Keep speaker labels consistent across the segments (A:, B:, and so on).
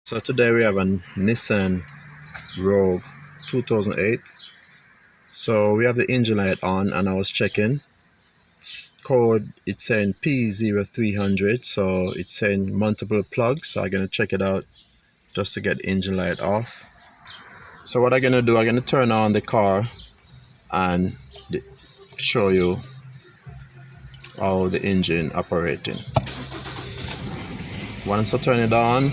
A: So today we have a Nissan Rogue 2008. So we have the engine light on and I was checking. It's saying P0300, so it's saying multiple plugs. So I'm gonna check it out just to get the engine light off. So what I'm gonna do, I'm gonna turn on the car and show you how the engine operating. Once I turn it on,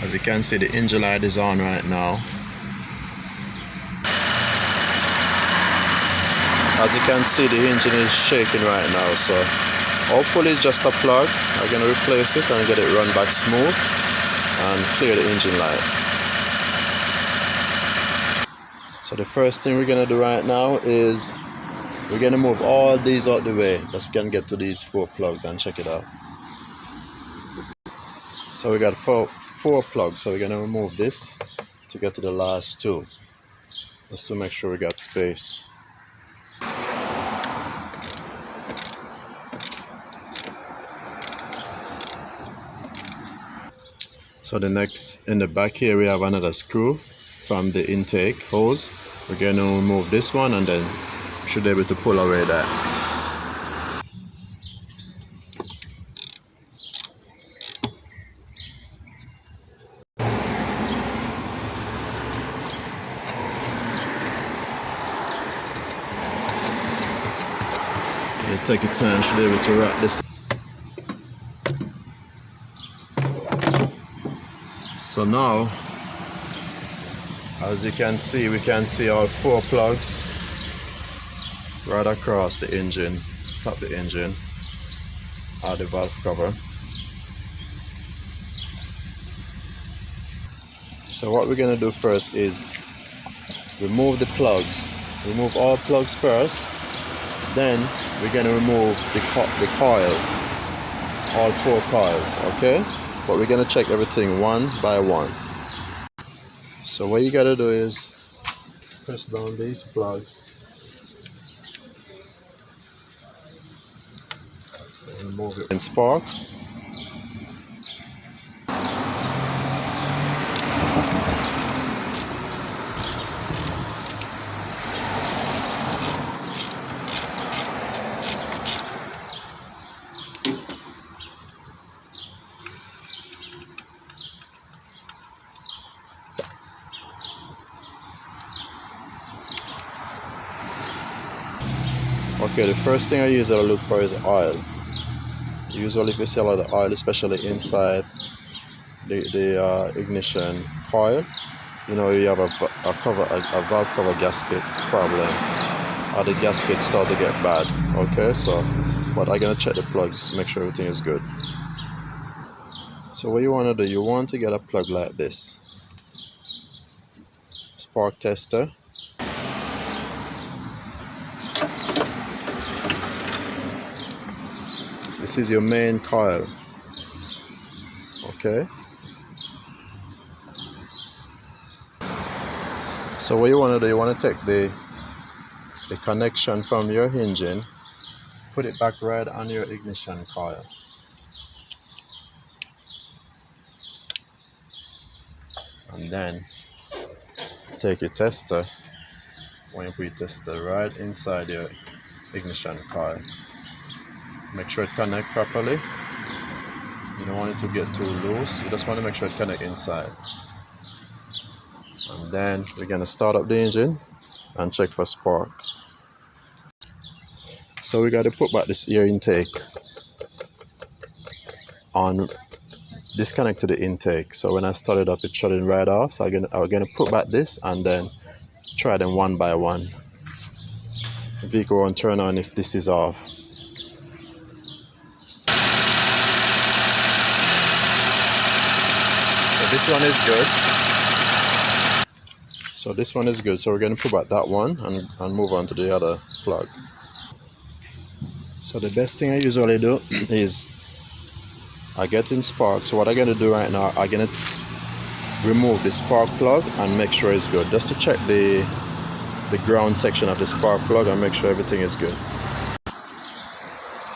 A: as you can see, the engine light is on right now. As you can see, the engine is shaking right now, so hopefully it's just a plug. I'm going to replace it and get it run back smooth and clear the engine light. So the first thing we're going to do right now is we're going to move all these out the way, just we can get to these 4 plugs and check it out. So we got four plugs, so we're going to remove this to get to the last 2, just to make sure we got space. So the next, in the back here, we have another screw from the intake hose. We're going to remove this one and then should be able to pull away that. You take your time, should be able to wrap this. So now, as you can see, we can see all 4 plugs right across the engine, top the engine, or the valve cover. So what we're going to do first is remove the plugs. Remove all plugs first, then we're going to remove the coils, all 4 coils, okay? But we're going to check everything one by one. So what you got to do is press down these plugs and remove it in spark. Okay, the first thing I usually look for is oil. Usually if you see a lot of oil, especially inside the ignition coil, you know you have a valve cover gasket problem, or the gasket start to get bad. Okay, so but I'm gonna check the plugs, make sure everything is good. So what you want to do, you want to get a plug like this, spark tester. This is your main coil, okay? So what you want to do, you want to take the connection from your engine, put it back right on your ignition coil. And then take your tester, when you put your tester right inside your ignition coil. Make sure it connects properly. You don't want it to get too loose. You just want to make sure it connects inside. And then we're going to start up the engine and check for spark. So we got to put back this air intake on, disconnect to the intake. So when I start it up, it's shutting right off. So I'm going to put back this and then try them one by one. The vehicle won't turn on if this is off. This one is good. So this one is good. So we're going to put back that one and move on to the other plug. So the best thing I usually do is I get in spark. So what I'm going to do right now, I'm going to remove the spark plug and make sure it's good. Just to check the ground section of the spark plug and make sure everything is good.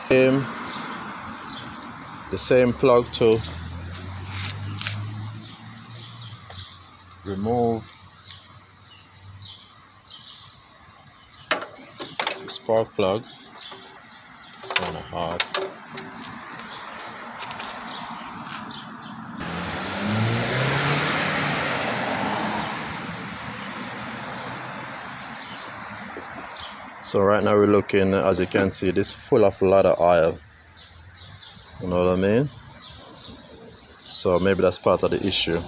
A: The same plug to remove the spark plug. It's kind of hard. So right now we're looking, as you can see, this full of a lot of oil. You know what I mean? So maybe that's part of the issue.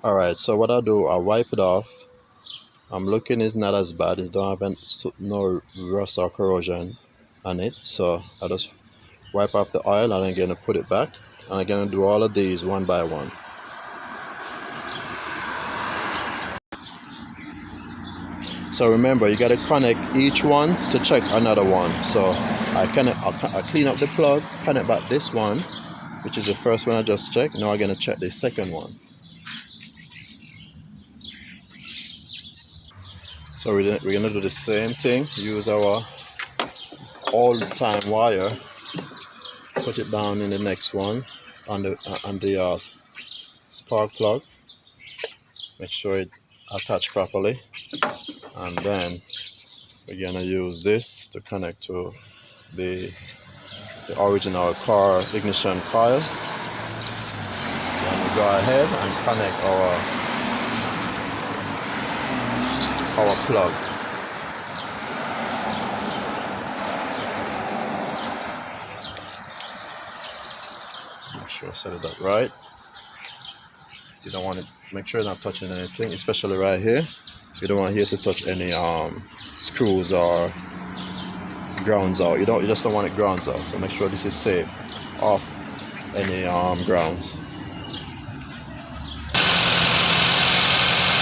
A: Alright, so what I do, I wipe it off. I'm looking, it's not as bad. It don't have no rust or corrosion on it. So I just wipe off the oil and I'm gonna put it back. And I'm gonna do all of these one by one. So remember, you gotta connect each one to check another one. So I clean up the plug, connect back this one, which is the first one I just checked. Now I'm gonna check the second one. So we're gonna do the same thing. Use our all-time wire. Put it down in the next one on the spark plug. Make sure it attached properly, and then we're gonna use this to connect to the original car ignition coil. So I'm gonna go ahead and connect our plug. Make sure I set it up right. You don't want it, make sure you're not touching anything, especially right here. You don't want here to touch any screws or grounds out. You just don't want it grounds out. So make sure this is safe off any grounds.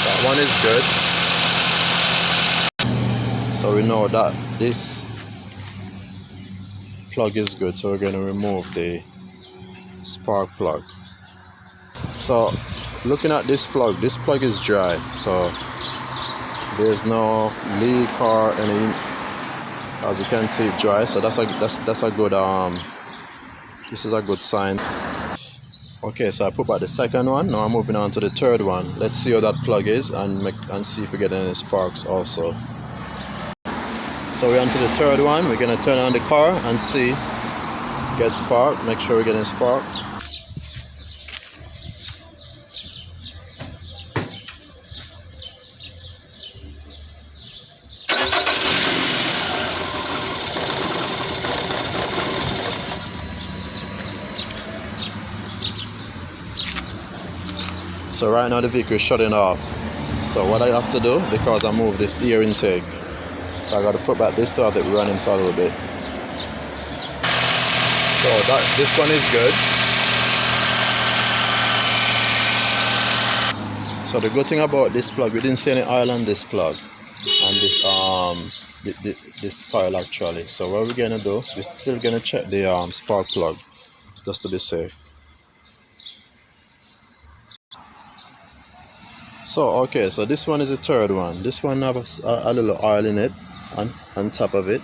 A: That one is good. So we know that this plug is good. So we're going to remove the spark plug. So looking at this plug is dry. So there's no leak or any, as you can see, dry. So that's a good this is a good sign. Okay, so I put back the second one. Now I'm moving on to the third one. Let's see how that plug is and see if we get any sparks also. So we're on to the third one. We're gonna turn on the car and see, get spark, make sure we're getting spark. So right now the vehicle is shutting off. So what I have to do, because I moved this air intake, so I got to put back this to have it running for a little bit. So this one is good. So the good thing about this plug, we didn't see any oil on this plug, on this coil actually. So what we're gonna do, we're still gonna check the spark plug just to be safe. So okay, so this one is the third one. This one has a little oil in it on top of it.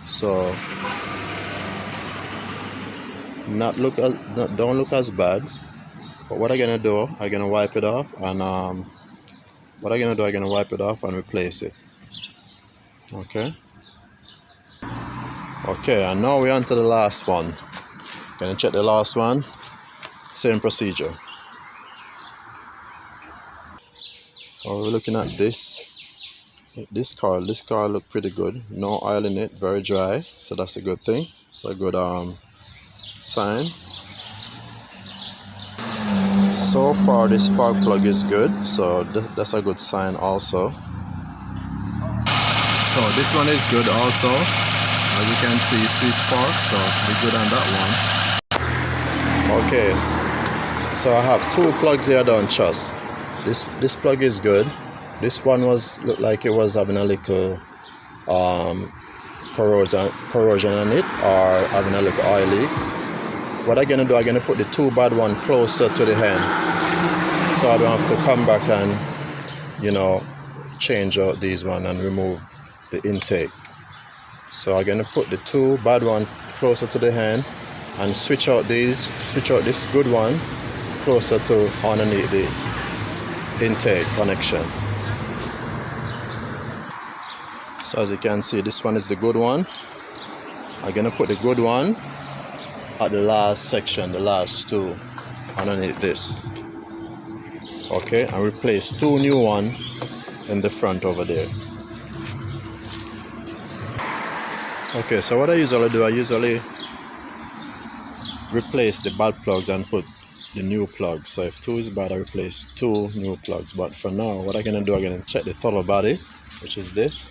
A: So don't look as bad. But what I'm gonna do, I'm gonna wipe it off, and I'm gonna wipe it off and replace it. Okay. Okay, and now we're on to the last one. Gonna check the last one. Same procedure. So we're looking at this car look pretty good. No oil in it, very dry. So that's a good thing. It's a good sign. So far this spark plug is good, so that's a good sign also. So this one is good also. As you can see, you see spark, so we're good on that one. Okay, so I have two plugs here done, trust. This plug is good. This one looked like it was having a little corrosion on it, or having a little oil leak. What I'm gonna do, I'm gonna put the two bad one closer to the end, so I don't have to come back and, you know, change out these one and remove the intake. So I'm going to put the two bad one closer to the hand and switch out this good one closer to underneath the intake connection. So as you can see, this one is the good one. I'm going to put the good one at the last section, the last two underneath this. Okay, and replace two new one in the front over there. Okay, so what I usually do, I usually replace the bad plugs and put the new plugs. So if two is bad, I replace two new plugs. But for now, what I'm gonna do, I'm gonna check the throttle body, which is this.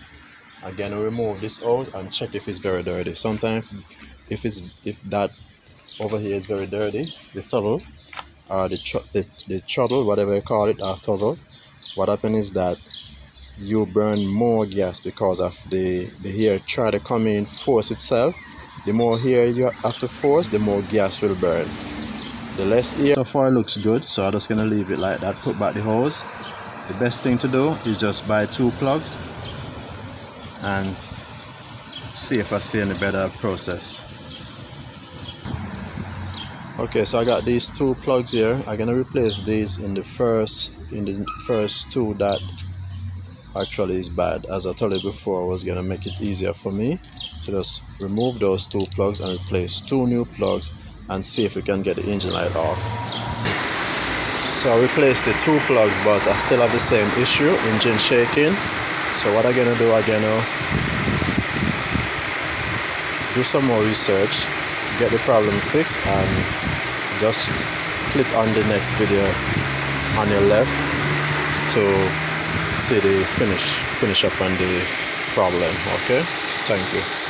A: I'm gonna remove this hose and check if it's very dirty. Sometimes if that over here is very dirty, the throttle or the throttle, whatever you call it, or throttle, what happens is that you burn more gas because of the air try to come in, force itself. The more air you have to force, the more gas will burn. The less air. So far it looks good, so I'm just gonna leave it like that. Put back the hose. The best thing to do is just buy two plugs and see if I see any better process. Okay, so I got these two plugs here. I'm gonna replace these in the first two that actually is bad. As I told you before, I was gonna make it easier for me to just remove those two plugs and replace two new plugs and see if we can get the engine light off. So I replaced the two plugs, but I still have the same issue, engine shaking. So what I'm gonna do, I'm gonna do some more research, get the problem fixed, and just click on the next video on your left to see the finish up on the problem. Okay, thank you.